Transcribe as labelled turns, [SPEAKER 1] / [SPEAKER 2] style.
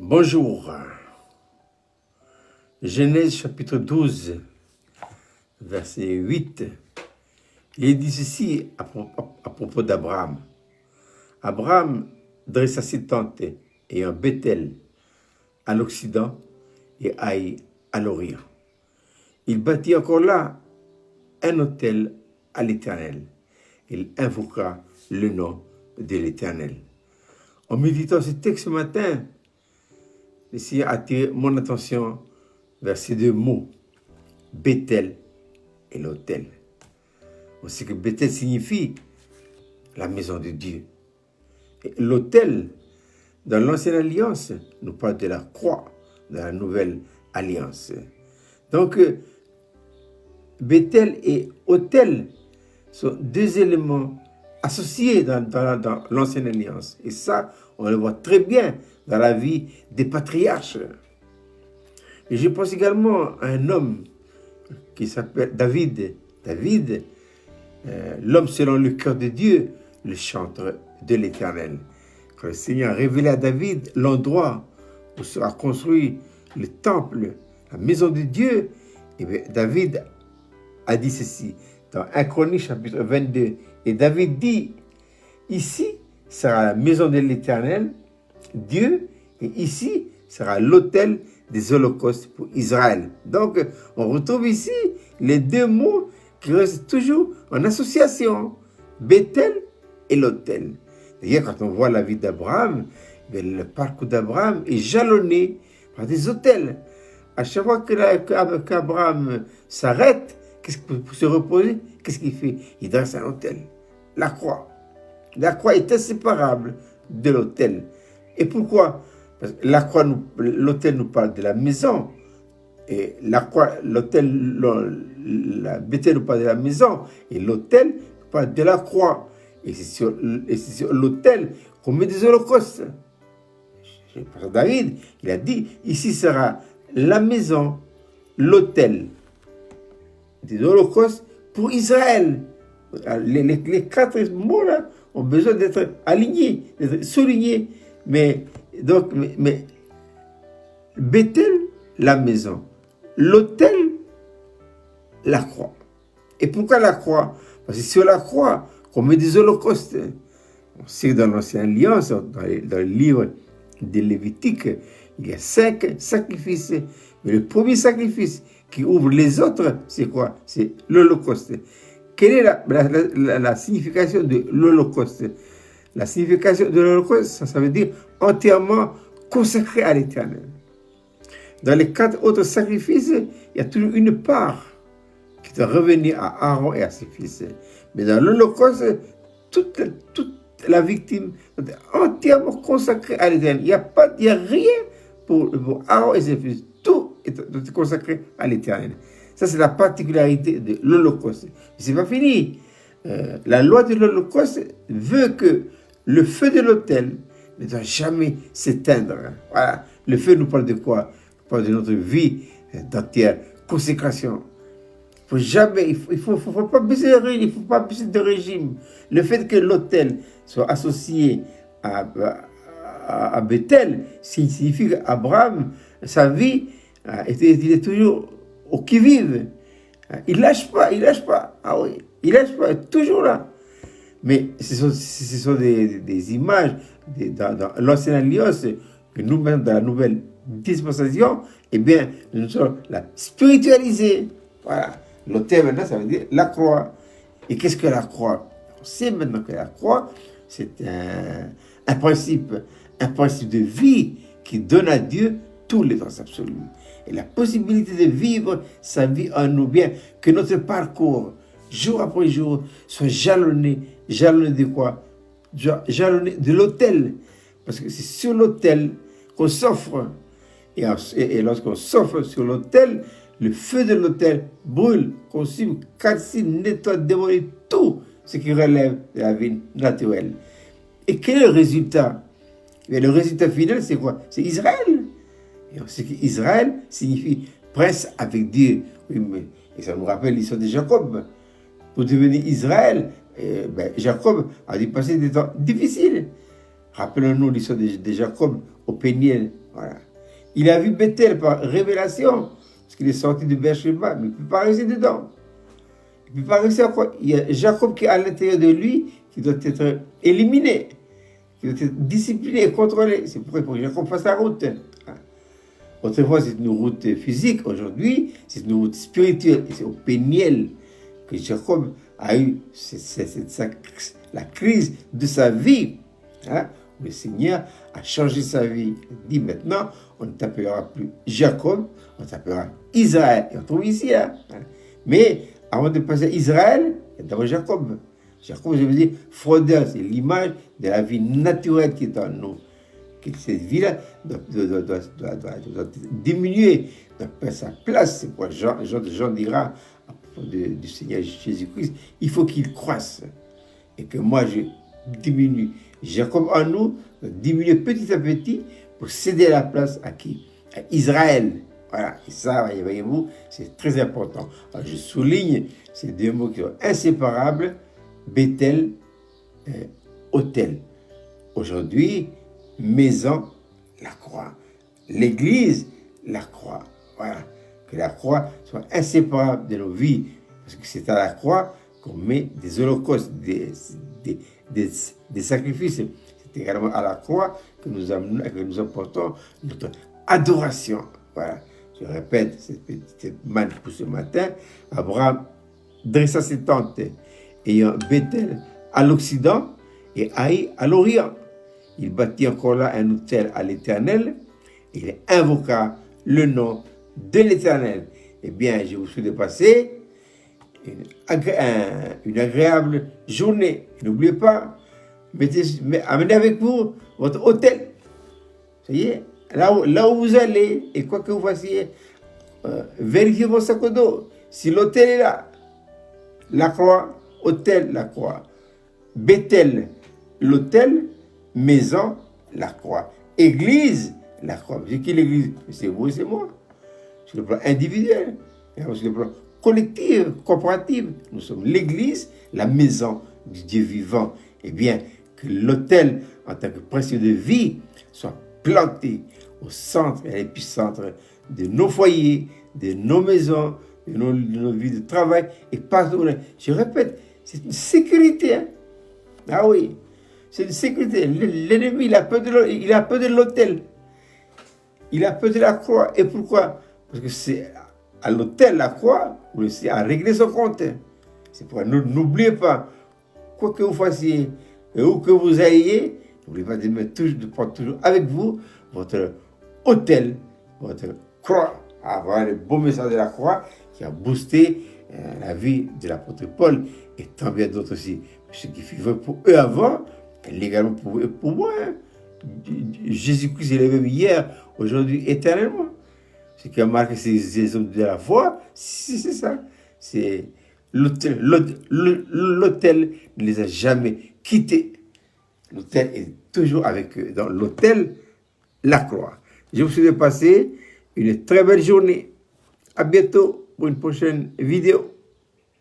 [SPEAKER 1] Bonjour. Genèse chapitre 12, verset 8. Il dit ceci à propos d'Abraham. Abraham dressa ses tentes et un Bethel à l'Occident et Haï à l'Orient. Il bâtit encore là un autel à l'Éternel. Il invoqua le nom de l'Éternel. En méditant ce texte ce matin, le Seigneur a attiré mon attention vers ces deux mots, Bethel et l'autel. On sait que Bethel signifie la maison de Dieu. Et l'autel, dans l'Ancienne Alliance, nous parle de la croix, dans la Nouvelle Alliance. Donc, Bethel et autel sont deux éléments associés dans l'Ancienne Alliance. Et ça, on le voit très bien dans la vie des patriarches. Et je pense également à un homme qui s'appelle David. David, l'homme selon le cœur de Dieu, le chanteur de l'Éternel. Quand le Seigneur a révélé à David l'endroit où sera construit le temple, la maison de Dieu, et bien David a dit ceci dans 1 Chronique chapitre 22. Et David dit, ici sera la maison de l'Éternel, Dieu, et ici sera l'autel des holocaustes pour Israël. Donc, on retrouve ici les deux mots qui restent toujours en association, Bethel et l'autel. D'ailleurs, quand on voit la vie d'Abraham, le parcours d'Abraham est jalonné par des autels. À chaque fois qu'Abraham s'arrête pour se reposer, qu'est-ce qu'il fait? Il dresse un autel, la croix. La croix est inséparable de l'autel. Et pourquoi? Parce que la croix, l'autel nous parle de la maison. Et la croix, l'autel, la Bethel nous parle de la maison. Et l'autel nous parle de la croix. Et c'est sur l'autel qu'on met des holocaustes. David, il a dit, ici sera la maison, l'autel des holocaustes pour Israël. Les quatre mots-là ont besoin d'être alignés, d'être soulignés. Mais Bethel, la maison. L'autel, la croix. Et pourquoi la croix? Parce que sur la croix, qu'on met des holocaustes. On sait que dans l'Ancienne Alliance, dans le livre des Lévitiques, il y a 5 sacrifices. Mais le premier sacrifice qui ouvre les autres, c'est quoi? C'est l'Holocauste. Quelle est la signification de l'Holocauste? La signification de l'Holocauste, ça veut dire entièrement consacré à l'Éternel. Dans les 4 autres sacrifices, il y a toujours une part qui doit revenir à Aaron et à ses fils. Mais dans l'Holocauste, toute la victime est entièrement consacrée à l'Éternel. Il n'y a rien pour Aaron et ses fils. Tout est consacré à l'Éternel. Ça, c'est la particularité de l'Holocauste. Ce n'est pas fini. La loi de l'Holocauste veut que le feu de l'autel ne doit jamais s'éteindre. Voilà. Le feu nous parle de quoi? Il parle de notre vie d'entière consécration. Il faut pas baisser il faut pas baisser de régime. Le fait que l'autel soit associé à Bethel signifie qu'Abraham, sa vie, il est toujours au qui-vive. Il lâche pas. Ah oui, il lâche pas, toujours là. Mais ce sont des images dans l'Ancienne Alliance que nous-mêmes, dans la nouvelle dispensation, eh bien, nous sommes la spiritualisés. Voilà. L'autel, maintenant, ça veut dire la croix. Et qu'est-ce que la croix? On sait maintenant que la croix, c'est un principe de vie qui donne à Dieu tous les droits absolus. Et la possibilité de vivre sa vie en nous, bien que notre parcours, jour après jour, soit jalonné de quoi? Jalonné de l'autel. Parce que c'est sur l'autel qu'on s'offre. Et lorsqu'on s'offre sur l'autel, le feu de l'autel brûle, consume, calcine, nettoie, démolit tout ce qui relève de la vie naturelle. Et quel est le résultat? Et le résultat final, c'est quoi? C'est Israël. Et on sait qu'Israël signifie prince avec Dieu. Oui, et ça nous rappelle l'histoire de Jacob. Pour devenir Israël, Jacob a dû passer des temps difficiles. Rappelons-nous l'histoire de Jacob au Péniel, Voilà. Il a vu Bethel par révélation, parce qu'il est sorti de Beersheba, mais il ne peut pas rester dedans. Il ne peut pas rester à quoi? Il y a Jacob qui est à l'intérieur de lui, qui doit être éliminé, qui doit être discipliné et contrôlé. C'est pourquoi il faut que Jacob fasse la route. Autrefois, c'est une route physique. Aujourd'hui, c'est une route spirituelle. Et c'est au Péniel que Jacob a eu la crise de sa vie. Le Seigneur a changé sa vie. Il dit maintenant, on ne t'appellera plus Jacob, on t'appellera Israël. Et on trouve ici. Mais avant de passer à Israël, il y a d'abord Jacob. Jacob, je veux dire, fraudeur, c'est l'image de la vie naturelle qui est en nous. Que cette vie-là doit diminuer, doit perdre sa place. C'est pourquoi Jean dira à propos du Seigneur Jésus-Christ, il faut qu'il croisse et que moi je diminue. Jacob en nous doit diminuer petit à petit pour céder la place à qui? À Israël. Voilà, et ça, voyez-vous, c'est très important. Alors, je souligne ces deux mots qui sont inséparables, Bethel, autel. Aujourd'hui, maison, la croix. L'église, la croix. Voilà, que la croix soit inséparable de nos vies, parce que c'est à la croix qu'on met des holocaustes, des sacrifices. C'est également à la croix que nous apportons notre adoration. Voilà. Je répète cette petite manne pour ce matin. Abraham dressa ses tentes, ayant Bethel à l'occident et Haï à l'orient. Il bâtit encore là un autel à l'Éternel et il invoqua le nom de l'Éternel. Eh bien, je vous souhaite de passer une agréable journée. N'oubliez pas, amenez avec vous votre autel. Ça y est, là où vous allez, et quoi que vous fassiez, vérifiez vos sacs à dos. Si l'autel est là, la croix, autel, la croix. Bethel, l'autel, maison, la croix. Église, la croix. C'est qui l'église? C'est vous et c'est moi. Sur le plan individuel, sur le plan collectif, corporatif. Nous sommes l'église, la maison du Dieu vivant. Eh bien, que l'autel, en tant que principe de vie, soit planté au centre et à l'épicentre de nos foyers, de nos maisons, de nos vies de travail et partout. Je répète, c'est une sécurité. Hein? Ah oui, c'est une sécurité. L'ennemi, il a peur de l'autel. Il a peur de la croix. Et pourquoi? Parce que c'est à l'autel, la croix, où le Seigneur a réglé son compte. C'est pourquoi n'oubliez pas, quoi que vous fassiez, et où que vous ayez, n'oubliez pas de prendre toujours avec vous votre autel, votre croix, avoir le beau message de la croix qui a boosté la vie de l'apôtre Paul et tant bien d'autres aussi. Ce qui fut vrai pour eux avant, légalement pour eux et pour moi. Hein. Jésus-Christ est le même hier, aujourd'hui, éternellement. Ce qui a marqué ces hommes de la foi, c'est ça. C'est l'autel. L'autel ne les a jamais quittés. L'autel est toujours avec eux. Dans l'autel, la croix. Je vous souhaite de passer une très belle journée. À bientôt pour une prochaine vidéo.